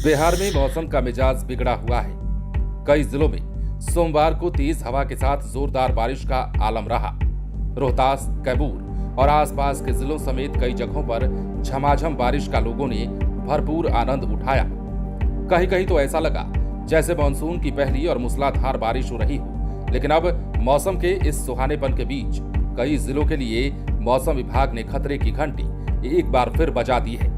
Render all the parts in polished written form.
बिहार में मौसम का मिजाज बिगड़ा हुआ है। कई जिलों में सोमवार को तेज हवा के साथ जोरदार बारिश का आलम रहा। रोहतास, कैमूर और आसपास के जिलों समेत कई जगहों पर झमाझम बारिश का लोगों ने भरपूर आनंद उठाया। कहीं कहीं तो ऐसा लगा जैसे मानसून की पहली और मूसलाधार बारिश हो रही हो। लेकिन अब मौसम के इस सुहानेपन के बीच कई जिलों के लिए मौसम विभाग ने खतरे की घंटी एक बार फिर बजा दी है।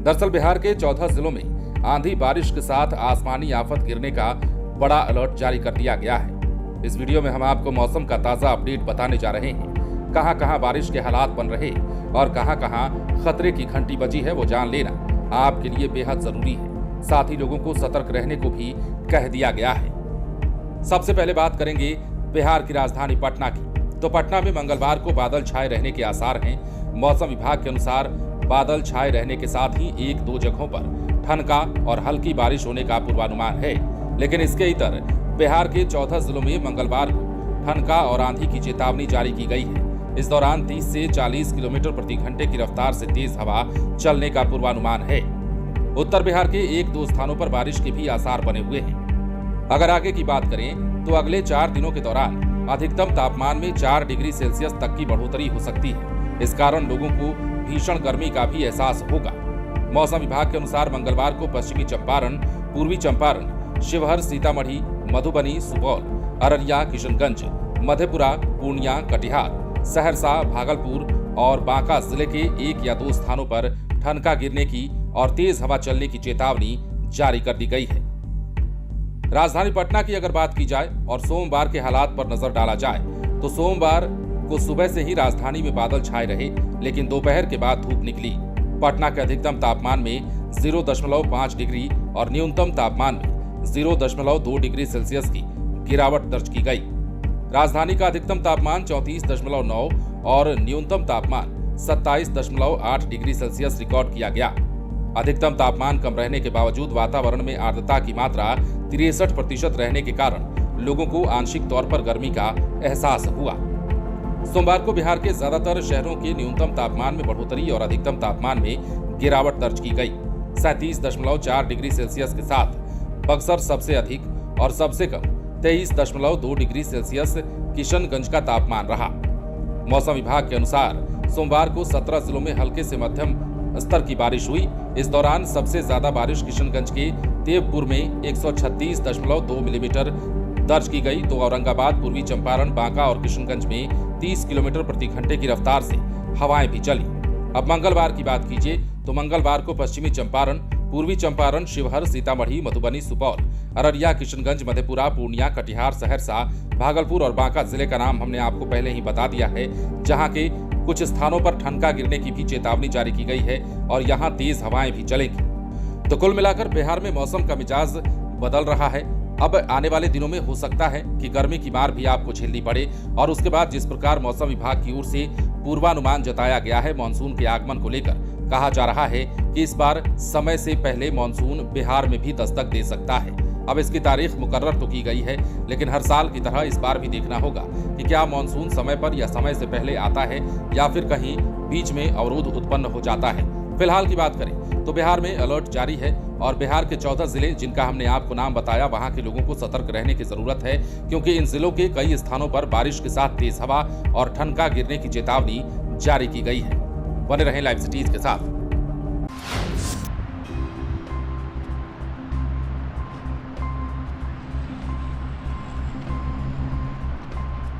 दरअसल बिहार के 14 जिलों में आंधी बारिश के साथ आसमानी आफत गिरने का बड़ा अलर्ट जारी कर दिया गया है। इस वीडियो में हम आपको मौसम का ताजा अपडेट बताने जा रहे हैं। कहां कहां बारिश के हालात बन रहे और कहां कहां खतरे की घंटी बजी है, वो जान लेना आपके लिए बेहद जरूरी है। साथ ही लोगों को सतर्क रहने को भी कह दिया गया है। सबसे पहले बात करेंगे बिहार की राजधानी पटना की। तो पटना में मंगलवार को बादल छाए रहने के आसार हैं। मौसम विभाग के अनुसार बादल छाए रहने के साथ ही 1-2 जगहों पर ठनका और हल्की बारिश होने का पूर्वानुमान है। लेकिन इसके इतर बिहार के 14 जिलों में मंगलवार को ठनका और आंधी की चेतावनी जारी की गई है। इस दौरान 30 से 40 किलोमीटर प्रति घंटे की रफ्तार से तेज हवा चलने का पूर्वानुमान है। उत्तर बिहार के 1-2 स्थानों पर बारिश के भी आसार बने हुए हैं। अगर आगे की बात करें तो अगले 4 दिनों के दौरान अधिकतम तापमान में 4 डिग्री सेल्सियस तक की बढ़ोतरी हो सकती है। इस कारण लोगों को भीषण गर्मी का भी एहसास होगा। मौसम विभाग के अनुसार मंगलवार को पश्चिमी चंपारण, पूर्वी चंपारण, शिवहर, सीतामढ़ी, मधुबनी, सुपौल, अररिया, किशनगंज, मधेपुरा, पूर्णिया, कटिहार, सहरसा, भागलपुर और बांका जिले के 1 या 2 स्थानों पर ठनका गिरने की और तेज हवा चलने की चेतावनी जारी कर दी गई है। राजधानी पटना की अगर बात की जाए और सोमवार के हालात पर नजर डाला जाए तो सोमवार को सुबह से ही राजधानी में बादल छाए रहे, लेकिन दोपहर के बाद धूप निकली। पटना के अधिकतम तापमान में 0.5 डिग्री और न्यूनतम तापमान में 0.2 डिग्री सेल्सियस की गिरावट दर्ज की गई। राजधानी का अधिकतम तापमान 34.9 और न्यूनतम तापमान 27.8 डिग्री सेल्सियस रिकॉर्ड किया गया। अधिकतम तापमान कम रहने के बावजूद वातावरण में आर्द्रता की मात्रा 63% रहने के कारण लोगों को आंशिक तौर पर गर्मी का एहसास हुआ। सोमवार को बिहार के ज्यादातर शहरों के न्यूनतम तापमान में बढ़ोतरी और अधिकतम तापमान में गिरावट दर्ज की गई। 37.4 डिग्री सेल्सियस के साथ बक्सर सबसे अधिक और सबसे कम 23.2 डिग्री सेल्सियस किशनगंज का तापमान रहा। मौसम विभाग के अनुसार सोमवार को 17 जिलों में हल्के से मध्यम स्तर की बारिश हुई। इस दौरान सबसे ज्यादा बारिश किशनगंज के देवपुर में 136.2 मिलीमीटर दर्ज की गई, तो औरंगाबाद, पूर्वी चंपारण, बांका और किशनगंज में 30 किलोमीटर प्रति घंटे की रफ्तार से हवाएं भी चली। अब मंगलवार की बात कीजिए तो मंगलवार को पश्चिमी चंपारण, पूर्वी चंपारण, शिवहर, सीतामढ़ी, मधुबनी, सुपौल, अररिया, किशनगंज, मधेपुरा, पूर्णिया, कटिहार, सहरसा, भागलपुर और बांका जिले का नाम हमने आपको पहले ही बता दिया है, जहां के कुछ स्थानों पर ठनका गिरने की भी चेतावनी जारी की गई है और यहां तेज हवाएं भी चलेंगी। तो कुल मिलाकर बिहार में मौसम का मिजाज बदल रहा है। अब आने वाले दिनों में हो सकता है कि गर्मी की मार भी आपको झेलनी पड़े और उसके बाद जिस प्रकार मौसम विभाग की ओर से पूर्वानुमान जताया गया है मानसून के आगमन को लेकर, कहा जा रहा है कि इस बार समय से पहले मानसून बिहार में भी दस्तक दे सकता है। अब इसकी तारीख मुकर्रर तो की गई है, लेकिन हर साल की तरह इस बार भी देखना होगा कि क्या मानसून समय पर या समय से पहले आता है या फिर कहीं बीच में अवरोध उत्पन्न हो जाता है। फिलहाल की बात करें तो बिहार में अलर्ट जारी है और बिहार के 14 जिले जिनका हमने आपको नाम बताया, वहां के लोगों को सतर्क रहने की जरूरत है, क्योंकि इन जिलों के कई स्थानों पर बारिश के साथ तेज हवा और ठनका गिरने की चेतावनी जारी की गई है। बने रहें लाइव सिटीज के साथ।